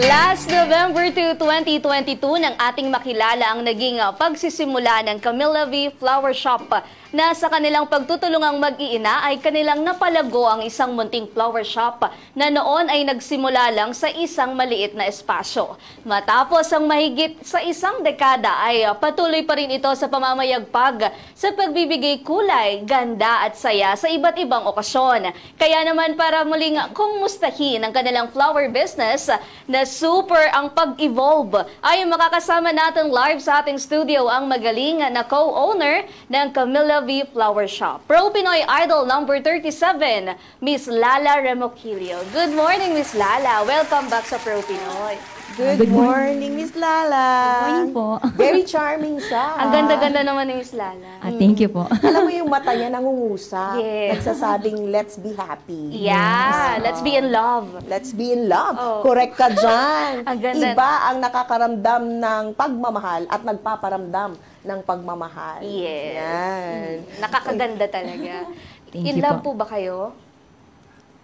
Last November 2, 2022 nang ating makilala ang naging pagsisimula ng Camilla V Flower Shop na sa kanilang pagtutulungang mag-iina ay kanilang napalago ang isang munting flower shop na noon ay nagsimula lang sa isang maliit na espasyo. Matapos ang mahigit sa isang dekada ay patuloy pa rin ito sa pamamayagpag sa pagbibigay kulay, ganda at saya sa iba't ibang okasyon. Kaya naman para muling kumustahin ang kanilang flower business na super ang pag-evolve ay makakasama natin live sa ating studio ang magaling na co-owner ng Camilla V Flower Shop, Pro Pinoy Idol number 37, Miss Lala Remoquillo. Good morning, Miss Lala. Welcome back sa Pro Pinoy. Good morning, Miss Lala. Good morning po. Very charming siya. Ang ganda-ganda naman ni Miss Lala. Thank you po. Alam mo yung mata niya nangungusap. Yes. Nagsasabing, let's be happy. Yeah, let's be in love. Let's be in love. Oh. Correct ka dyan. Ang ganda. Iba ang nakakaramdam ng pagmamahal at nagpaparamdam ng pagmamahal. Yes. Yan. Nakakaganda talaga. Thank In you love po. po ba kayo?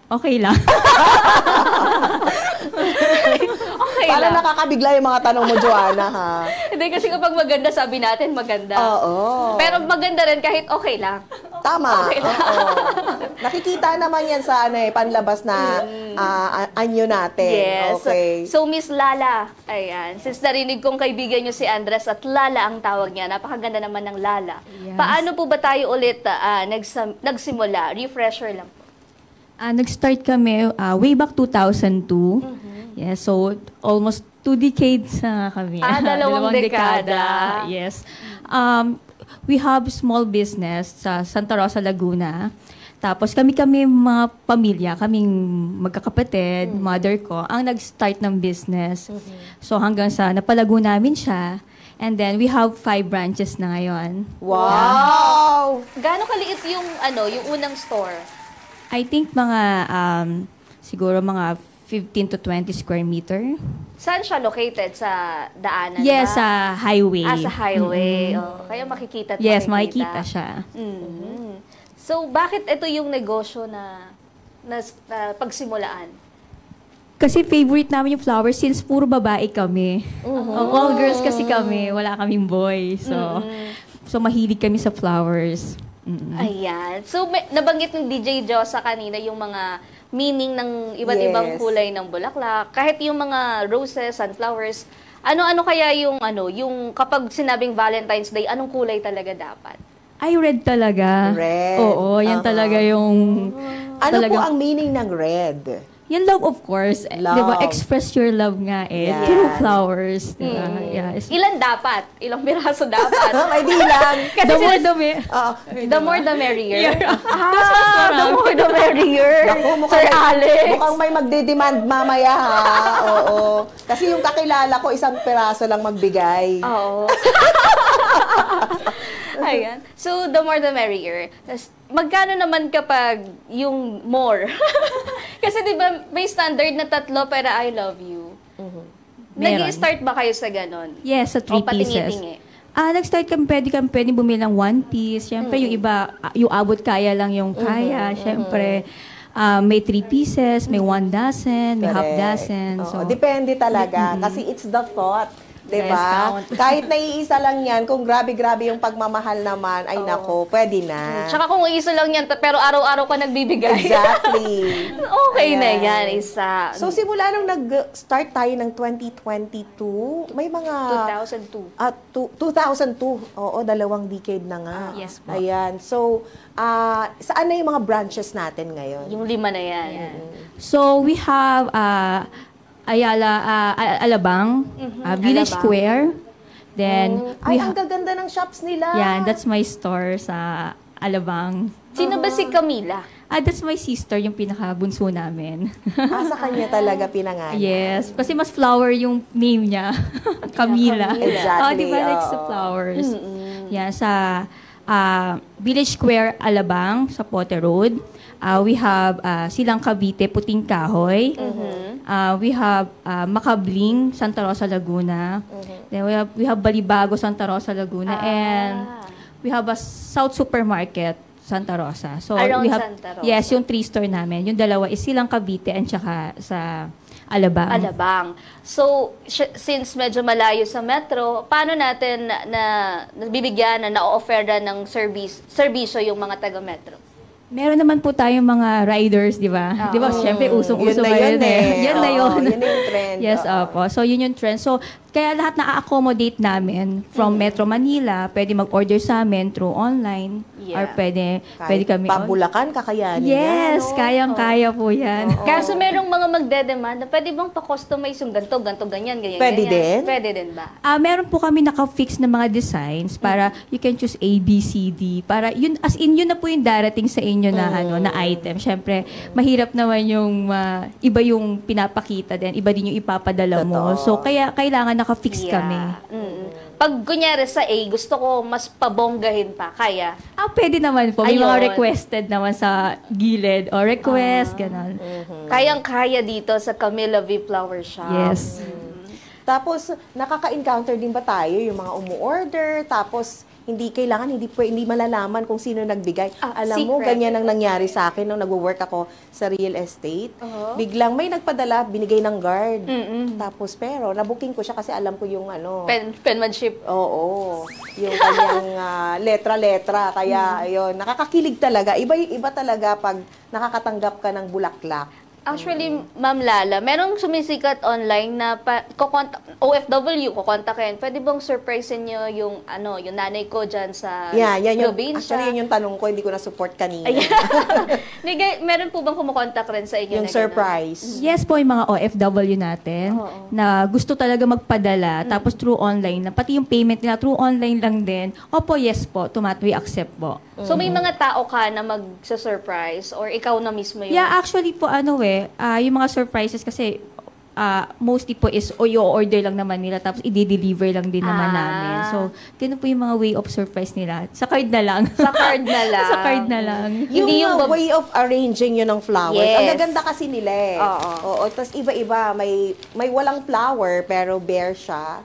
Okay lang. Okay Para lang. nakakabigla yung mga tanong mo, Joanna, ha? Hindi kasi kapag maganda, sabi natin maganda. Oo. Pero maganda rin kahit okay lang. Tama. Okay lang. Oo. Nakikita naman yan sa panlabas na anyo natin. Yes. Okay. So, Miss Lala, ayan, since narinig kong kaibigan nyo si Andres at Lala ang tawag niya, napakaganda naman ng Lala. Yes. Paano po ba tayo ulit nagsimula? Refresher lang po. Nag-start kami way back 2002. Yes, so almost 2 decades na kami. Dalawang dekada. Yes. We have small business sa Santa Rosa, Laguna. Tapos kami mga pamilya, kaming magkakapatid, mother ko, ang nag-start ng business. So hanggang sa napalago namin siya. And then we have 5 branches na ngayon. Wow! Gaano kaliit yung, yung unang store? I think siguro mga 15 to 20 square meter. Saan siya located? Sa daanan Yes, ba? sa highway. Sa highway. Oh, kaya makikita at Yes, makikita siya. So, bakit ito yung negosyo na pagsimulaan? Kasi favorite namin yung flowers since puro babae kami. All girls kasi kami, wala kaming boy. So mahilig kami sa flowers. Ayan. So, nabanggit ng DJ Josa kanina yung mga meaning ng iba't ibang kulay ng bulaklak. Kahit yung mga roses, sunflowers. Ano-ano kaya yung kapag sinabing Valentine's Day, anong kulay talaga dapat? Ay, red talaga. Red. Oo, yan talaga yung... Ano po ang meaning ng red? Yan love, of course. Love. Diba? Express your love nga Yes. through flowers. Diba? Yes. Ilan dapat? Ilang piraso dapat? May bilang. The more the The more the merrier. Yeah. The more the merrier. Naku, Sir Alex. mukhang may magde-demand mamaya, ha? Oo. Kasi yung kakilala ko, 1 piraso lang magbigay. Oo. Ayan. So, the more the merrier. Tas, magkano naman kapag yung more? Kasi di ba may standard na 3 pero I love you. Meron. Nag-i-start ba kayo sa ganon? Yes, sa 3 pieces. patingi-tingi? Nag-start pwede bumili ng 1 piece. Siyempre, yung iba, yung abot kaya lang yung kaya. Siyempre, may 3 pieces, may 1 dozen, may half dozen. Oo, So, depende talaga. Kasi it's the thought. Diba? Yes, Kahit naiisa lang yan, kung grabe-grabe yung pagmamahal naman, ay nako, pwede na. Tsaka kung isa lang yan, pero araw-araw ka nagbibigay. Exactly. Okay na Ayan. yan, isa. So, simula nung nag-start tayo ng 2022, may mga... 2002. 2002. Oo, 2 decade na nga. Yes po. Ayan. So, saan na yung mga branches natin ngayon? Yung 5 na yan. so we have Alabang, Village Alabang. Square. Then, Ay, ang gaganda ng shops nila. that's my store sa Alabang. Sino ba si Camila? That's my sister, yung pinakabunso namin. Sa kanya talaga pinangalan. Yes, kasi mas flower yung name niya. Camila. Exactly, Di ba likes the oo. flowers? Yeah, sa Village Square, Alabang, sa Potter Road. We have Silang Cavite, Puting Kahoy. We have Macabling, Santa Rosa, Laguna. Then we have Balibago, Santa Rosa, Laguna. And we have a South Supermarket, Santa Rosa. So Around we have, Santa Rosa. yes, yung 3 store namin. Yung 2 is Silang Cavite and saka sa Alabang. Alabang. So, since medyo malayo sa metro, paano natin nabibigyan, na na-offeran ng serbisyo yung mga taga-metro? Meron naman po tayong mga riders, di ba? Di ba, syempre, usong-uso Yun na ngayon yun eh. Yan na yun. Oo, yun na yung trend. Yes, Oo. opo. So, yun yung trend. So, kaya lahat na-accommodate namin from Metro Manila, pwede mag-order sa amin through online, Yeah. or pwede Kahit kami... Pabulacan, kakayanin Yes, yan, no? kayang-kaya po yan. Kaso merong mga magdedemand na pwede bang pa-customize yung ganito, ganyan, Pwede ganyan. din? Pwede din ba? Meron po kami naka-fix na mga designs para you can choose A, B, C, D. Para yun, as in, yun na po yung darating sa inyo na, na item. Siyempre, mahirap naman yung iba yung pinapakita din, iba din yung ipapadala mo. Totoo. So, kaya kailangan naka-fix kami. Pag kunyari sa A, gusto ko mas pabonggahin pa, kaya? Pwede naman po. May Ayun. mga requested naman sa gilid o request, gano'n. Kayang-kaya dito sa Camilla V Flower Shop. Yes. Tapos, nakaka-encounter din ba tayo yung mga umu-order, tapos hindi malalaman kung sino nagbigay. Alam mo, secret. ganyan ang nangyari sa akin nung nagwo-work ako sa real estate. Biglang may nagpadala, binigay ng guard. Tapos, pero, nabooking ko siya kasi alam ko yung Penmanship. Oo. Yung kanyang letra-letra. Kaya, ayun, nakakakilig talaga. Iba talaga pag nakakatanggap ka ng bulaklak. Actually, Ma'am Lala, merong sumisikat online na OFW kukontakin. Pwede bang surprisein nyo yung nanay ko dyan sa probinsya? Actually, yan yung tanong ko, hindi ko na-support kanina. Meron po bang kumukontak rin sa inyo? Yung na surprise. Yes po, yung mga OFW natin na gusto talaga magpadala, tapos through online, na pati yung payment nila through online lang din. Opo, yes po, we accept po. So, may mga tao ka na mag-surprise or ikaw na mismo yung... Yeah, actually po, yung mga surprises kasi mostly po is i-order lang naman nila tapos i-deliver lang din naman namin. So, ganun po yung mga way of surprise nila. Sa card na lang. Sa card na lang. Sa card na lang. Hindi yung way of arranging yun ng flowers. Yes. Ang gaganda kasi nila eh. Oo. Tapos iba-iba. May walang flower pero bare siya.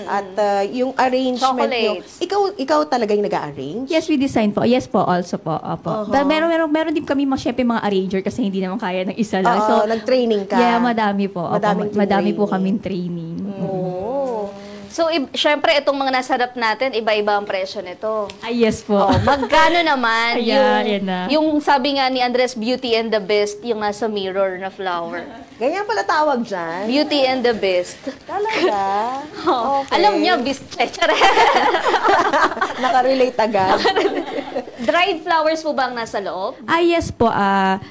At yung arrangement nyo. Chocolates. Ikaw talaga yung nag-a-arrange? Yes, we design po. Yes po, also po. Opo. Meron din kami syempre mga arranger kasi hindi naman kaya ng isa lang. So, nag-training ka? Yeah, madami po. Opo, madami po kaming training. So, syempre, itong mga nasa harap natin, iba-iba ang presyo nito. Yes po. Magkano naman Yan na. yung sabi nga ni Andres, Beauty and the Beast, yung nasa mirror na flower. Ganyan pala tawag dyan? Beauty and the Beast. Talaga? Okay. Alam niya, Beast. Nakarelate agad. Dried flowers po ba ang nasa loob? Yes po.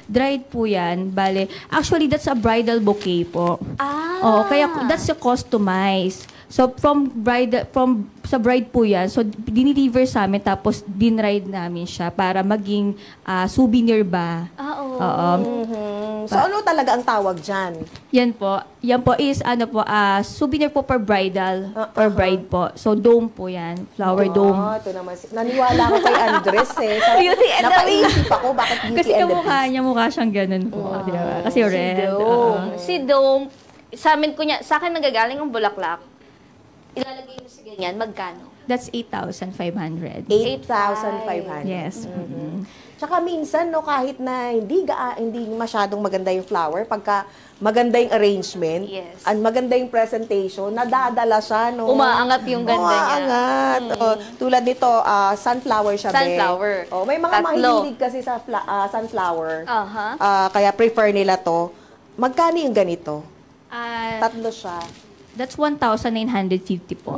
Dried po yan. Bale, actually, that's a bridal bouquet po. Oo, kaya that's a customized. So, sa bride po yan, so dinideliver sa amin, tapos dinride namin siya para maging souvenir ba. Oo. So, ano talaga ang tawag dyan? Yan po is, souvenir po for bridal, or bride po. So, dome po yan. Flower dome. Ito naman. Naniwala ako kay Andres eh. Beauty and the Napaisip ako, bakit Beauty Kasi and the kamukha Beast? niya, mukha siyang ganun po. Di ba? Kasi red. Si Dome, sa akin nagagaling ang bulaklak. Ilalagay mo sa ganyan, magkano? That's 8,500. 8,500. Yes. Tsaka minsan, no, kahit na hindi masyadong maganda yung flower, pagka maganda yung arrangement, Yes. at maganda yung presentation, nadadala siya, no? Umaangat yung ganda niya. Umaangat. Tulad nito, sunflower siya, Sunflower. May mga Tatlo. mahilig kasi sa sunflower. Aha. Kaya prefer nila to. Magkano yung ganito? Ah, Tatlo siya. That's 1,950 po.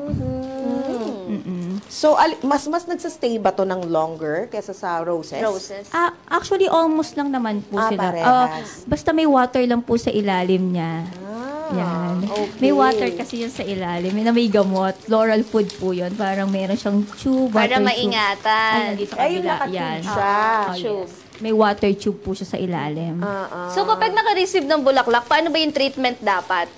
So, mas nagsastay ba to ng longer kesa sa roses? roses. Actually, almost lang naman po sila. Parehas. Basta may water lang po sa ilalim niya. Yan. Okay. May water kasi yun sa ilalim. May gamot. Floral food po yun. Parang meron siyang tube. Para water tube. maingatan. Ay, nandito sa Ayun, kabila. nakatube Yan. siya. Tube. May water tube po siya sa ilalim. So, kapag naka-receive ng bulaklak, paano ba yung treatment dapat?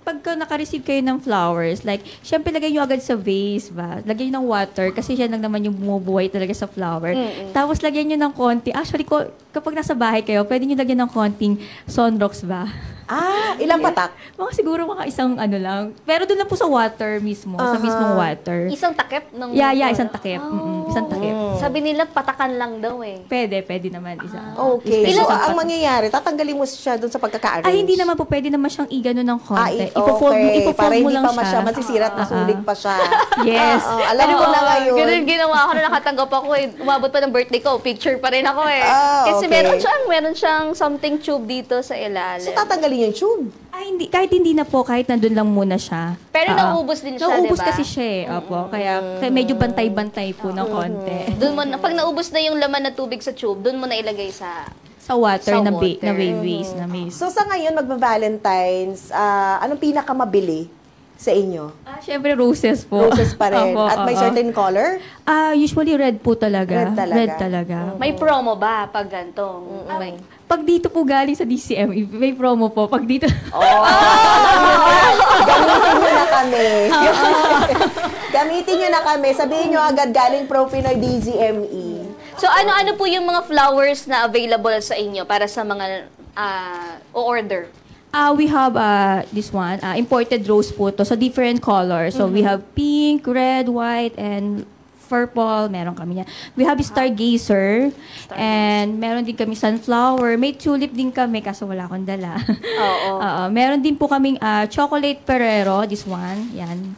Pagka naka-receive kayo ng flowers, like, syempre lagay nyo agad sa vase ba? Lagay nyo ng water kasi siya lang naman yung bumubuhay talaga sa flower. Tapos lagyan nyo ng konti. Actually, kapag nasa bahay kayo, pwede nyo lagyan ng konting sunrocks ba? Ilang patak? Mga siguro isang ano lang. Pero doon lang po sa water mismo, sa mismong water. Isang takip ng... Yeah, isang takip. Isang takip. Sabi nila, patakan lang daw eh. Pwede naman isa. Okay. So, Isang ang patak. mangyayari, tatanggalin mo siya doon sa pagkaka-arrange? Hindi naman po. Pwede naman siyang igano ng konti. Okay. Ipo-fold Para mo hindi lang pa siya. masisira at masulig pa siya. Yes. Alam ko na ngayon. Ganun ginawa ko na nakatanggap ako eh. Umabot pa ng birthday ko, picture pa rin ako eh. Kasi Okay. meron siyang something tube dito sa ilalim. So, tatanggalin yung tube. Hindi. Kahit hindi na po. Kahit nandun lang muna siya. Pero naubos din siya, Naubos diba? kasi siya eh. Opo. Kaya medyo bantay-bantay po ng konti. Doon mo, pag naubos na yung laman na tubig sa tube, doon mo na ilagay sa... Sa water Sa na water. waves na maze. So, sa ngayon, magba-Valentine's, anong pinakamabili sa inyo? Syempre roses po. Roses pa rin. Opo, At may oo. certain color? Usually red po talaga. Red talaga. May promo ba pag ganito? May... Pag dito po galing sa DCME, may promo po. Pag dito, Gamitin nyo na kami. Gamitin nyo na kami. Sabihin nyo agad galing Pro Pinoy DZME. So ano-ano po yung mga flowers na available sa inyo para sa mga o-order? we have this one, imported rose po to. So different colors. So we have pink, red, white, and purple. Meron kami yan. We have stargazer. And meron din kami sunflower. May tulip din kami kaso wala akong dala. Oo. Meron din po kaming chocolate Ferrero. This one. Yan.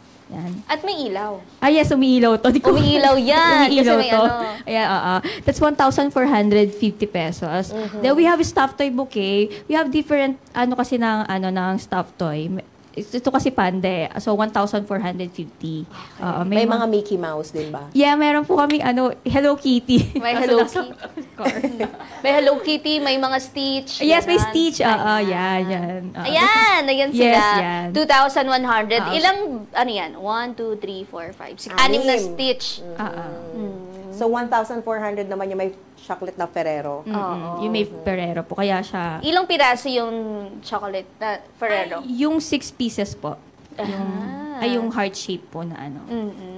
At may ilaw. Yes, umiilaw to. Umiilaw yan. Umiilaw Kasi may to. ano. Ayan, That's 1,450 pesos. Then we have stuffed toy bouquet. We have different, kasi ng stuffed toy. Ito kasi panda eh. So, 1,450. May mga Mickey Mouse din ba? Yeah, meron po kaming Hello Kitty. May Kaso Hello nasa Kitty. car. May Hello Kitty, may mga Stitch. Yes, may ganun. Stitch. Yan. Ayan sila. Yes, yan. 2,100. Ilang, ano yan? 1, 2, 3, 4, 5, 6. Anim na Anim. Stitch. So, 1,400 naman yung may chocolate na Ferrero. Yung may Ferrero po. Kaya siya... Ilang piraso yung chocolate na Ferrero? Yung 6 pieces po. Yung heart shape po na ano.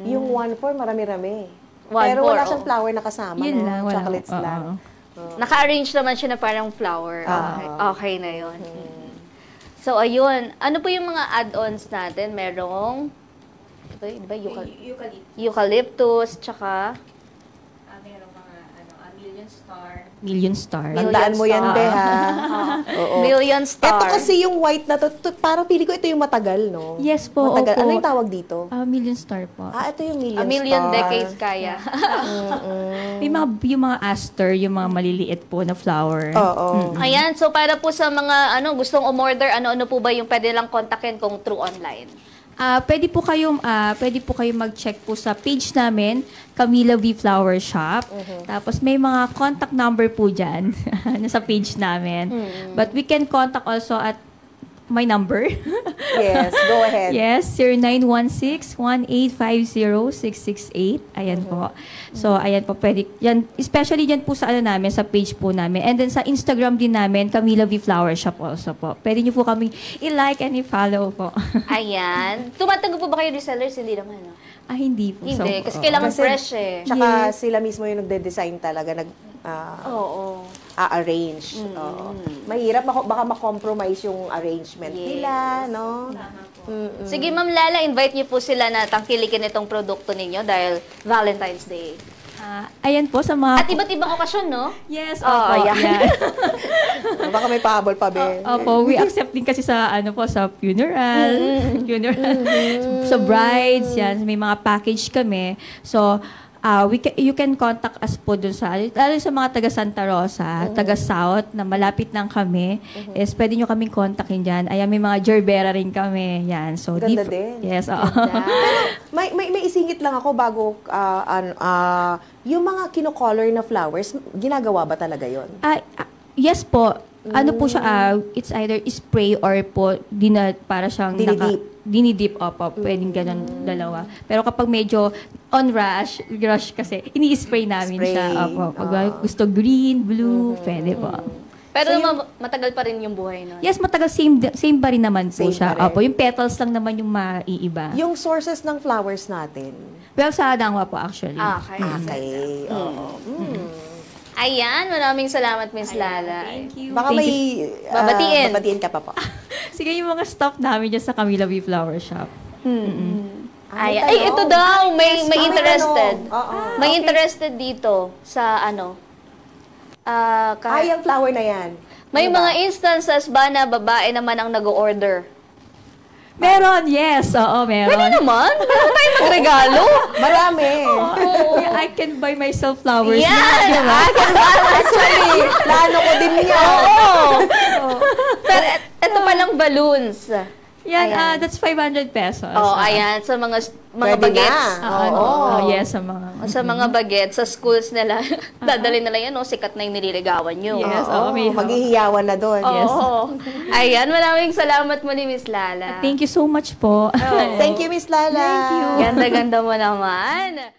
Yung 1-4, marami-rami. 1-4, Pero wala siyang flower na kasama. Yun no? lang. Wala. Chocolates lang. Naka-arrange naman siya na parang flower. Okay na yun. So, ayun. Ano po yung mga add-ons natin? Merong, di ba, eucalyptus, tsaka, Merong mga Million Star. Tandaan mo yan, Be, ha? Oo. Million Star. Ito kasi yung white na to, parang pili ko ito yung matagal, no? Yes po, Matagal. opo. Ano yung tawag dito? Million Star po. Ito yung Million A million Star. decades kaya. May yung mga aster, yung mga maliliit po na flower. Oo. Ayan, so para po sa mga gustong umorder, ano-ano po ba yung pwede lang kontakin kung through online? Pwede po kayong mag-check po sa page namin, Camila V Flower Shop. Tapos may mga contact number po diyan sa page namin. But we can contact also at my number. Yes, go ahead. Yes, 0916-1850-668. Ayan po. So, ayan po, pwede. Yan, especially dyan po sa namin, sa page po namin. And then sa Instagram din namin, Camila V Flower Shop also po. Pwede nyo po kaming i-like and i-follow po. Ayan. Tumatanggap po ba kayo resellers? Hindi naman, no? Hindi po. Hindi, kasi kailangan Kasi- fresh eh. Tsaka sila mismo yung nagde-design talaga, Oo. a-arrange. Oo. Mahirap, baka ma-compromise yung arrangement Yes. nila, no? Sige, Ma'am Lala, invite niyo po sila na tangkilikin itong produkto ninyo dahil Valentine's Day. Ayan po sa mga... At iba't ibang okasyon, no? Yes, Oo, opo. yan. Yan. Baka may pahabol pa, Be. Opo, we accept din kasi sa sa funeral, sa brides, yan, may mga package kami. So, you can contact us po dun lalo sa mga taga Santa Rosa, taga South, na malapit lang kami, is pwede nyo kaming kontakin dyan. Ayan, may mga gerbera rin kami. Yan. So, Ganda din. Yes, oo. May isingit lang ako bago, yung mga kino-color na flowers, ginagawa ba talaga yon? Yes po. Ano po siya, it's either spray or po, para siyang dinidip, opo. Pwedeng ganun dalawa. Pero kapag medyo on rush kasi, ini-spray namin Spray. siya. Opo. Pag gusto green, blue, pwede po. Pero So, matagal pa rin yung buhay nun. Yes, matagal, same pa rin naman po Same siya. pa rin. Opo, yung petals lang naman yung maiiba. Yung sources ng flowers natin. Well, sa Dangwa po actually. Okay. Okay. Oo. Ayan, maraming salamat, Miss Lala. Thank you. Baka Thank may you. Babatiin. babatiin ka pa po. Sige, yung mga staff namin dyan sa Camila V Flower Shop. Ay, Ano ay, tayo? ito daw, may May interested. tanong. Oo. May interested dito sa ano. Ay, ang flower na yan. May Ano ba? mga instances ba na babae naman ang nag-order? Meron, yes. Oo, meron. Pwede naman. Meron tayo magregalo. Marami. Yeah, I can buy myself flowers. Yan! diba? Actually, plano ko din yan. Oo. Pero ito palang balloons. Yan, Ayan. that's 500 pesos. Oh, ayan. Sa mga Pwede bagets. na. Oo. Yes, sa mga... Sa mga bagets, sa schools nila. Dadali nila yan, sikat na yung nililigawan nyo. Yes, Oo, may maghihiyawan na doon. Yes. Oo. Ayan, maraming salamat muli, Miss Lala. Thank you so much po. Thank you, Miss Lala. Thank you. Ganda-ganda mo naman.